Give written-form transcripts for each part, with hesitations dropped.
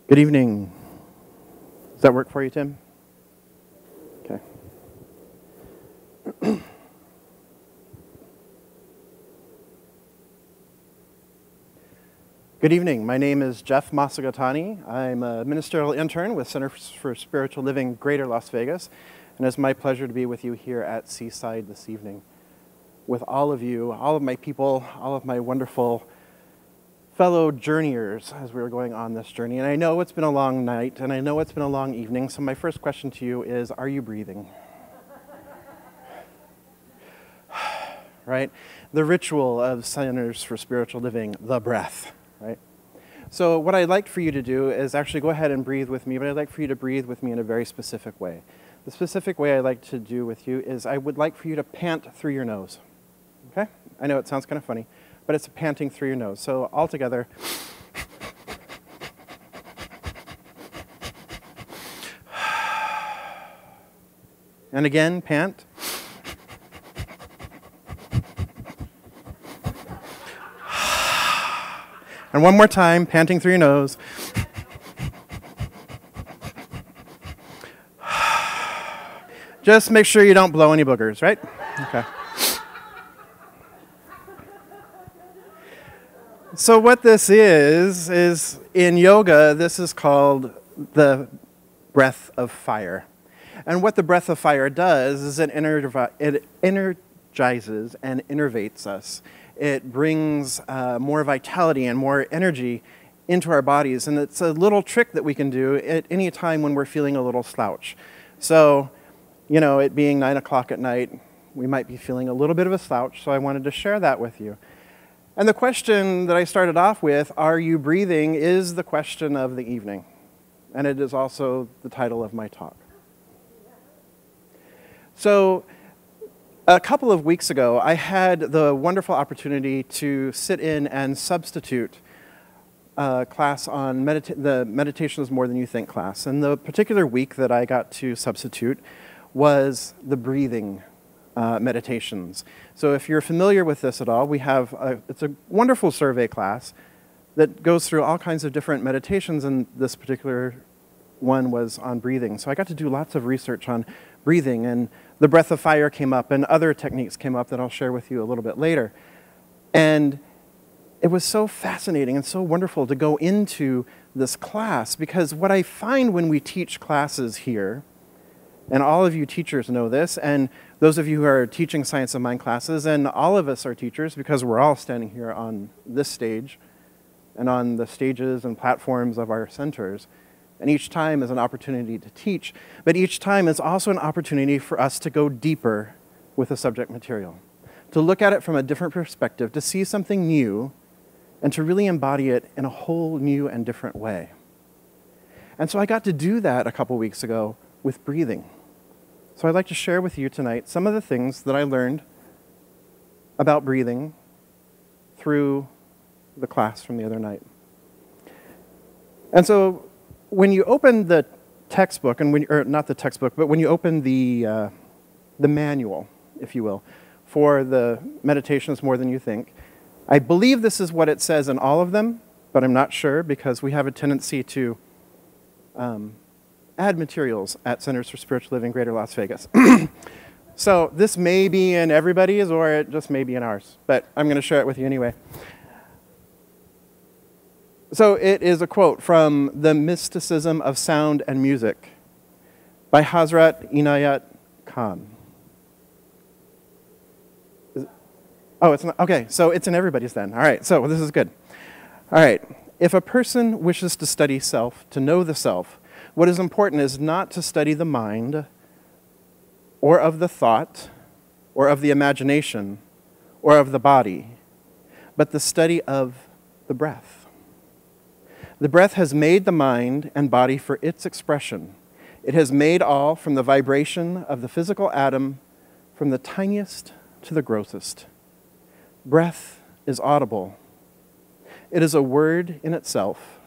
Good evening. Does that work for you, Tim? Okay. Good evening. My name is Jeff Masagatani. I'm a ministerial intern with Center for Spiritual Living, Greater Las Vegas, and it's my pleasure to be with you here at Seaside this evening. With all of you, all of my people, all of my wonderful fellow journeyers as we were going on this journey. And I know it's been a long night, and I know it's been a long evening, so my first question to you is, are you breathing? Right? The ritual of Centers for Spiritual Living, the breath, right? So what I'd like for you to do is actually go ahead and breathe with me, but I'd like for you to breathe with me in a very specific way. The specific way I'd like to do with you is I would like for you to pant through your nose, okay? I know it sounds kind of funny, but it's panting through your nose. So all together. And again, pant. And one more time, panting through your nose. Just make sure you don't blow any boogers, right? Okay. So what this is in yoga, this is called the breath of fire. And what the breath of fire does is it energizes and innervates us. It brings more vitality and more energy into our bodies. And it's a little trick that we can do at any time when we're feeling a little slouch. So, you know, it being 9 o'clock at night, we might be feeling a little bit of a slouch, so I wanted to share that with you. And the question that I started off with, are you breathing, is the question of the evening. And it is also the title of my talk. So a couple of weeks ago, I had the wonderful opportunity to sit in and substitute a class on the Meditation is More Than You Think class. And the particular week that I got to substitute was the breathing meditations. So if you're familiar with this at all, we have it's a wonderful survey class that goes through all kinds of different meditations, and this particular one was on breathing. So I got to do lots of research on breathing, and the breath of fire came up, and other techniques came up that I'll share with you a little bit later. And it was so fascinating and so wonderful to go into this class, because what I find when we teach classes here, and all of you teachers know this, and those of you who are teaching Science of Mind classes, and all of us are teachers because we're all standing here on this stage and on the stages and platforms of our centers. And each time is an opportunity to teach, but each time is also an opportunity for us to go deeper with the subject material, to look at it from a different perspective, to see something new, and to really embody it in a whole new and different way. And so I got to do that a couple weeks ago with breathing. So I'd like to share with you tonight some of the things that I learned about breathing through the class from the other night. And so when you open the textbook, or not the textbook, but when you open the manual, if you will, for the Meditations More Than You Think, I believe this is what it says in all of them, but I'm not sure because we have a tendency to add materials at Centers for Spiritual Living, Greater Las Vegas. So this may be in everybody's, or it just may be in ours, but I'm going to share it with you anyway. So it is a quote from The Mysticism of Sound and Music by Hazrat Inayat Khan. Oh, it's not, okay, so it's in everybody's then. All right, so this is good. All right, if a person wishes to study self, to know the self, what is important is not to study the mind, or of the thought, or of the imagination, or of the body, but the study of the breath. The breath has made the mind and body for its expression. It has made all from the vibration of the physical atom, from the tiniest to the grossest. Breath is audible. It is a word in itself.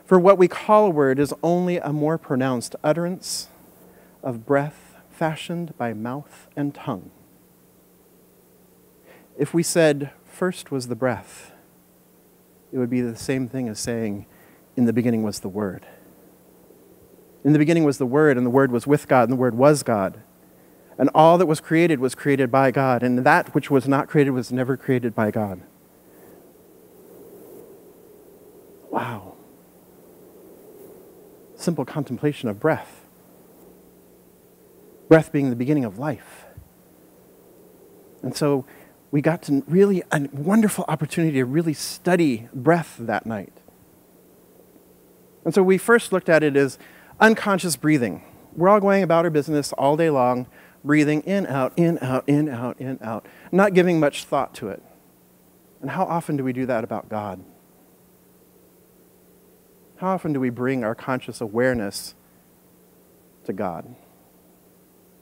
For what we call a word is only a more pronounced utterance of breath fashioned by mouth and tongue. If we said, first was the breath, it would be the same thing as saying, In the beginning was the Word. In the beginning was the Word, and the Word was with God, and the Word was God. And all that was created by God, and that which was not created was never created by God. Wow. Simple contemplation of breath. Breath being the beginning of life. And so we got to really, a wonderful opportunity to really study breath that night. And so we first looked at it as unconscious breathing. We're all going about our business all day long, breathing in, out, in, out, in, out, in, out, not giving much thought to it. And how often do we do that about God? How often do we bring our conscious awareness to God?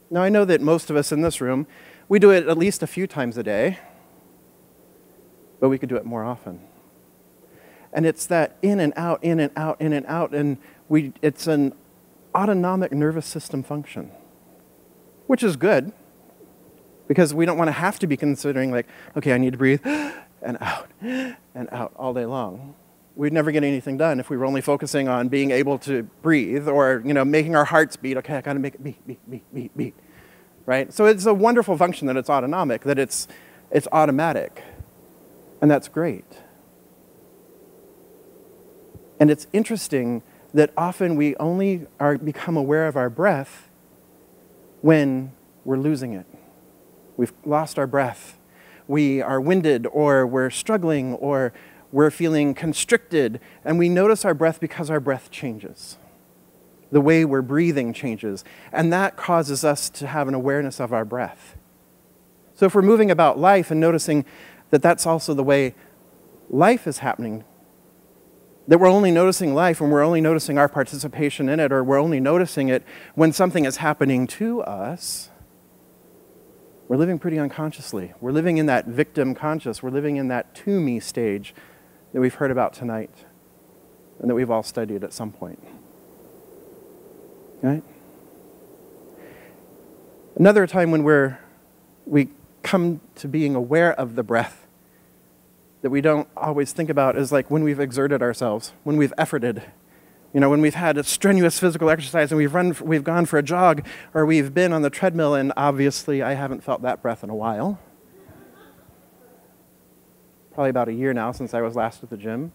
Now, I know that most of us in this room, we do it at least a few times a day, but we could do it more often. And it's that in and out, in and out, in and out, and it's an autonomic nervous system function, which is good, because we don't want to have to be considering like, okay, I need to breathe and out all day long. We'd never get anything done if we were only focusing on being able to breathe or, making our hearts beat. Okay, I got to make it beat, beat, beat, beat, beat, right? So it's a wonderful function that it's autonomic, that it's automatic, and that's great. And it's interesting that often we only become aware of our breath when we're losing it. We've lost our breath. We are winded, or we're struggling, or we're feeling constricted, and we notice our breath because our breath changes. The way we're breathing changes, and that causes us to have an awareness of our breath. So if we're moving about life and noticing that that's also the way life is happening, that we're only noticing life and we're only noticing our participation in it, or we're only noticing it when something is happening to us, we're living pretty unconsciously. We're living in that victim conscious. We're living in that to me stage that we've heard about tonight and that we've all studied at some point. Right? Another time when we come to being aware of the breath that we don't always think about is like when we've exerted ourselves, when we've efforted. When we've had a strenuous physical exercise and we've gone for a jog, or we've been on the treadmill, and obviously I haven't felt that breath in a while. Probably about a year now since I was last at the gym.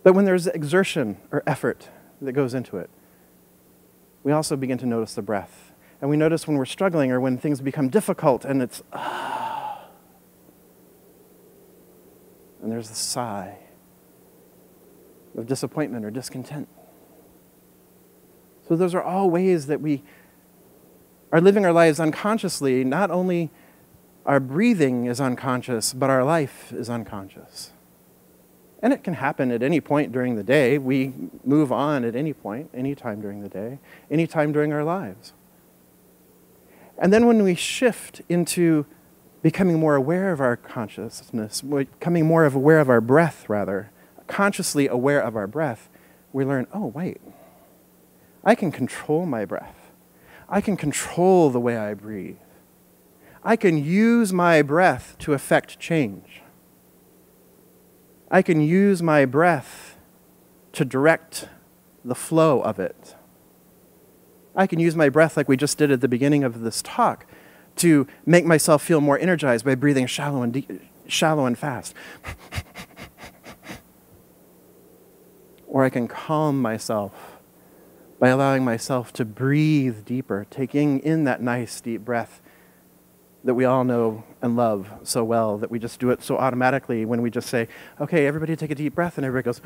But when there's exertion or effort that goes into it, we also begin to notice the breath. And we notice when we're struggling or when things become difficult and it's, and there's the sigh of disappointment or discontent. So those are all ways that we are living our lives unconsciously. Not only our breathing is unconscious, but our life is unconscious. And it can happen at any point during the day. We move on at any point, any time during the day, any time during our lives. And then when we shift into becoming more aware of our consciousness, becoming more aware of our breath, rather, consciously aware of our breath, we learn, oh, wait, I can control my breath. I can control the way I breathe. I can use my breath to affect change. I can use my breath to direct the flow of it. I can use my breath like we just did at the beginning of this talk to make myself feel more energized by breathing shallow and fast. Or I can calm myself by allowing myself to breathe deeper, taking in that nice deep breath that we all know and love so well, that we just do it so automatically when we just say, okay, everybody take a deep breath, and everybody goes,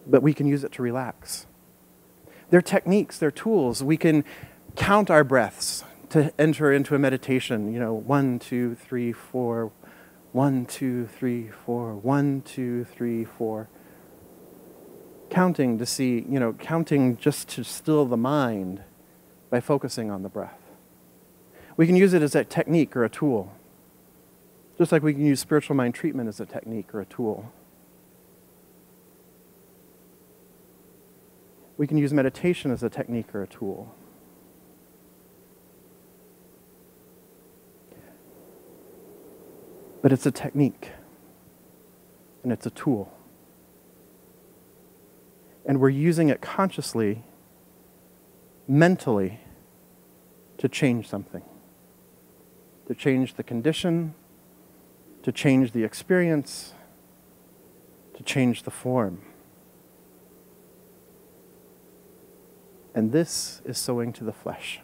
but we can use it to relax. They're techniques, they're tools. We can count our breaths to enter into a meditation, 1, 2, 3, 4, 1, 2, 3, 4, 1, 2, 3, 4. Counting to see, counting just to still the mind by focusing on the breath. We can use it as a technique or a tool, just like we can use spiritual mind treatment as a technique or a tool. We can use meditation as a technique or a tool. But it's a technique, and it's a tool. And we're using it consciously, mentally, to change something. To change the condition, to change the experience, to change the form. And this is sowing to the flesh.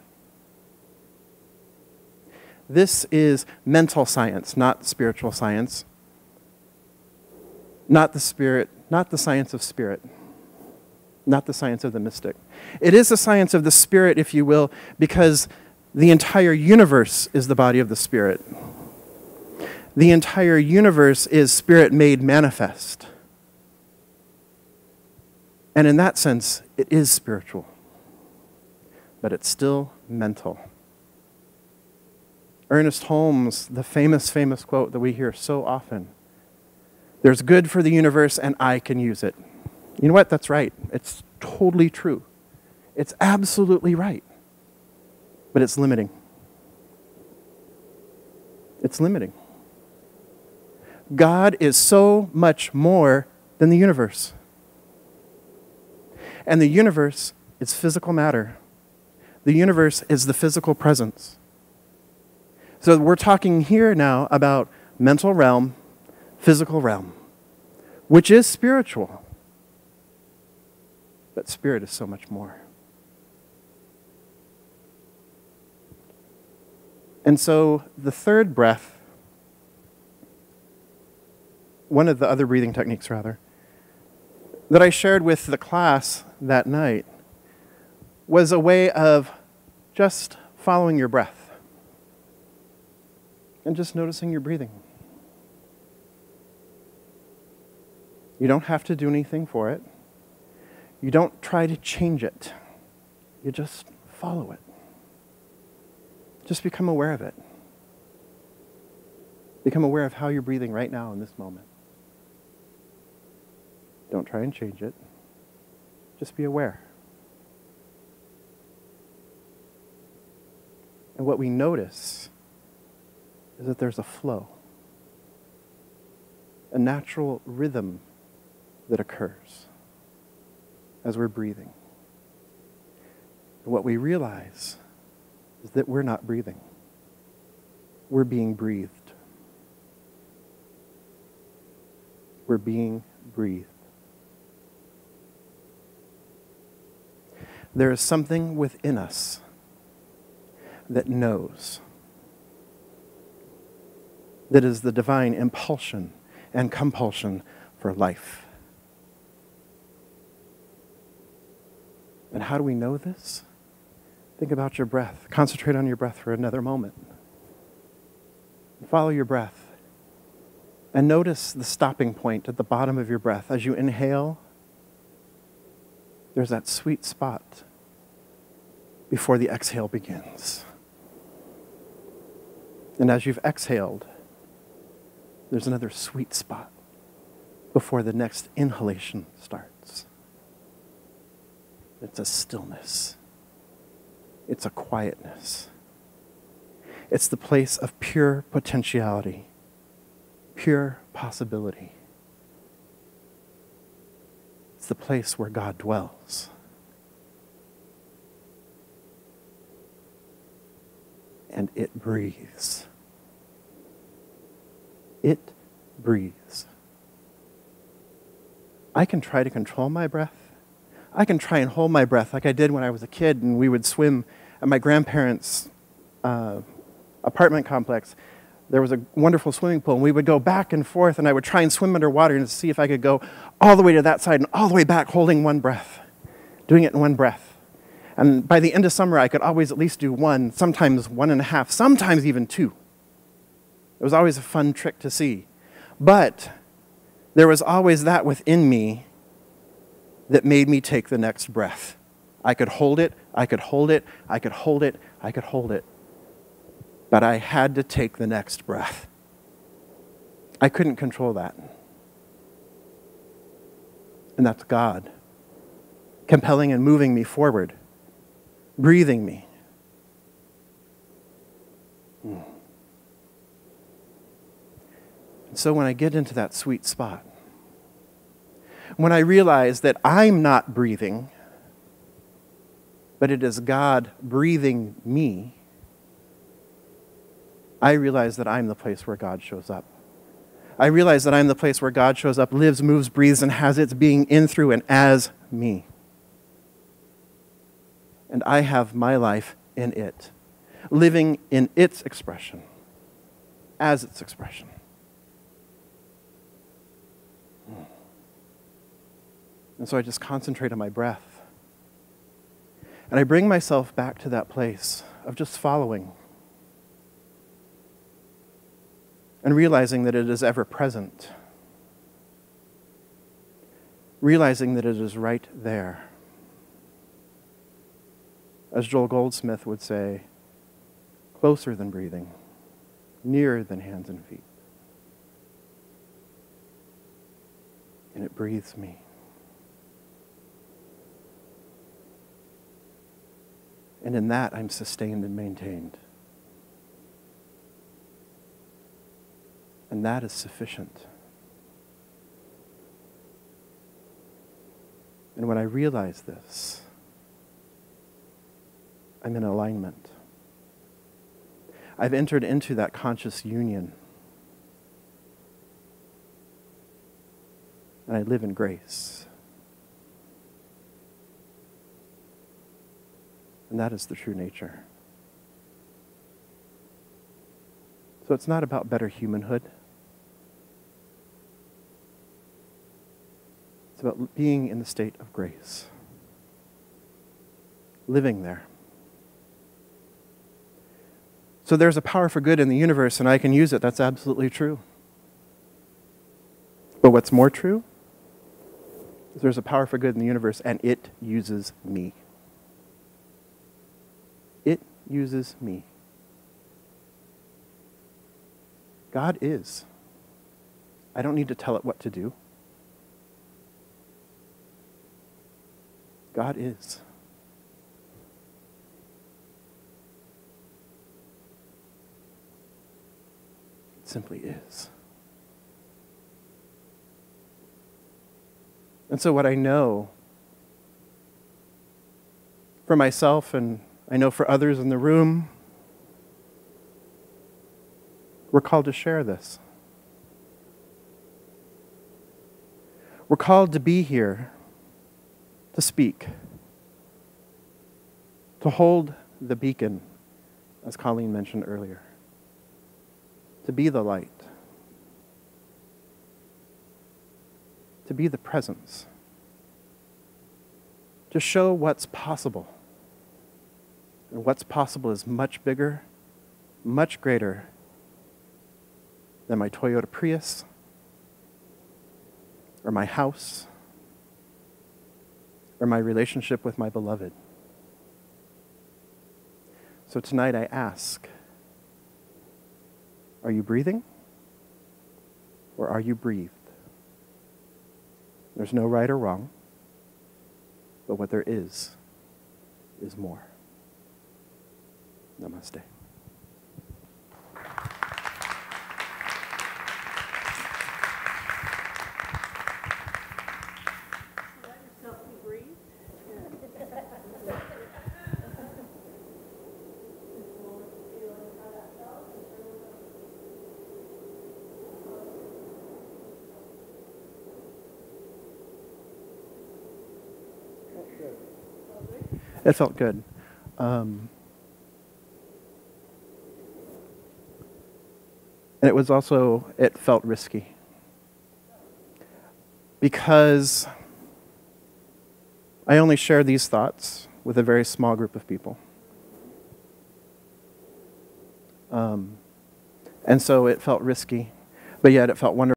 This is mental science, not spiritual science. Not the spirit, not the science of spirit. Not the science of the mystic. It is the science of the spirit, if you will, because the entire universe is the body of the spirit. The entire universe is spirit made manifest. And in that sense, it is spiritual. But it's still mental. Ernest Holmes, the famous quote that we hear so often, "There's good for the universe and I can use it." You know what? That's right. It's totally true. It's absolutely right. But it's limiting. It's limiting. God is so much more than the universe. And the universe is physical matter. The universe is the physical presence. So we're talking here now about mental realm, physical realm, which is spiritual. But spirit is so much more. And so the third breath, one of the other breathing techniques rather, that I shared with the class that night was a way of just following your breath and just noticing your breathing. You don't have to do anything for it. You don't try to change it. You just follow it. Just become aware of it. Become aware of how you're breathing right now in this moment. Don't try and change it. Just be aware. And what we notice is that there's a flow, a natural rhythm that occurs as we're breathing. And what we realize is that we're not breathing. We're being breathed. We're being breathed. There is something within us that knows. That is the divine impulsion and compulsion for life. And how do we know this? Think about your breath. Concentrate on your breath for another moment. Follow your breath. And notice the stopping point at the bottom of your breath. As you inhale, there's that sweet spot before the exhale begins. And as you've exhaled, there's another sweet spot before the next inhalation starts. It's a stillness. It's a quietness. It's the place of pure potentiality, pure possibility. It's the place where God dwells. And it breathes. It breathes. I can try to control my breath. I can try and hold my breath like I did when I was a kid and we would swim at my grandparents' apartment complex. There was a wonderful swimming pool and we would go back and forth and I would try and swim underwater and see if I could go all the way to that side and all the way back holding one breath, doing it in one breath. And by the end of summer, I could always at least do one, sometimes 1.5, sometimes even 2. It was always a fun trick to see. But there was always that within me that made me take the next breath. I could hold it, I could hold it, I could hold it, I could hold it. But I had to take the next breath. I couldn't control that. And that's God, compelling and moving me forward, breathing me. So when I get into that sweet spot, when I realize that I'm not breathing, but it is God breathing me, I realize that I'm the place where God shows up. I realize that I'm the place where God shows up, lives, moves, breathes, and has its being in, through, and as me. And I have my life in it, living in its expression, as its expression. And so I just concentrate on my breath. And I bring myself back to that place of just following and realizing that it is ever present. Realizing that it is right there. As Joel Goldsmith would say, closer than breathing, nearer than hands and feet. And it breathes me. And in that, I'm sustained and maintained. And that is sufficient. And when I realize this, I'm in alignment. I've entered into that conscious union. And I live in grace. And that is the true nature. So it's not about better humanhood. It's about being in the state of grace. Living there. So there's a power for good in the universe, and I can use it. That's absolutely true. But what's more true is there's a power for good in the universe, and it uses me. It uses me. God is. I don't need to tell it what to do. God is. It simply is. And so what I know for myself, and I know for others in the room, we're called to share this. We're called to be here, to speak, to hold the beacon, as Colleen mentioned earlier, to be the light, to be the presence, to show what's possible. And what's possible is much bigger, much greater than my Toyota Prius, or my house, or my relationship with my beloved. So tonight I ask, are you breathing? Or are you breathed? There's no right or wrong, but what there is more. Namaste. It felt good. And it was also, it felt risky. Because I only share these thoughts with a very small group of people. And so it felt risky, but yet it felt wonderful.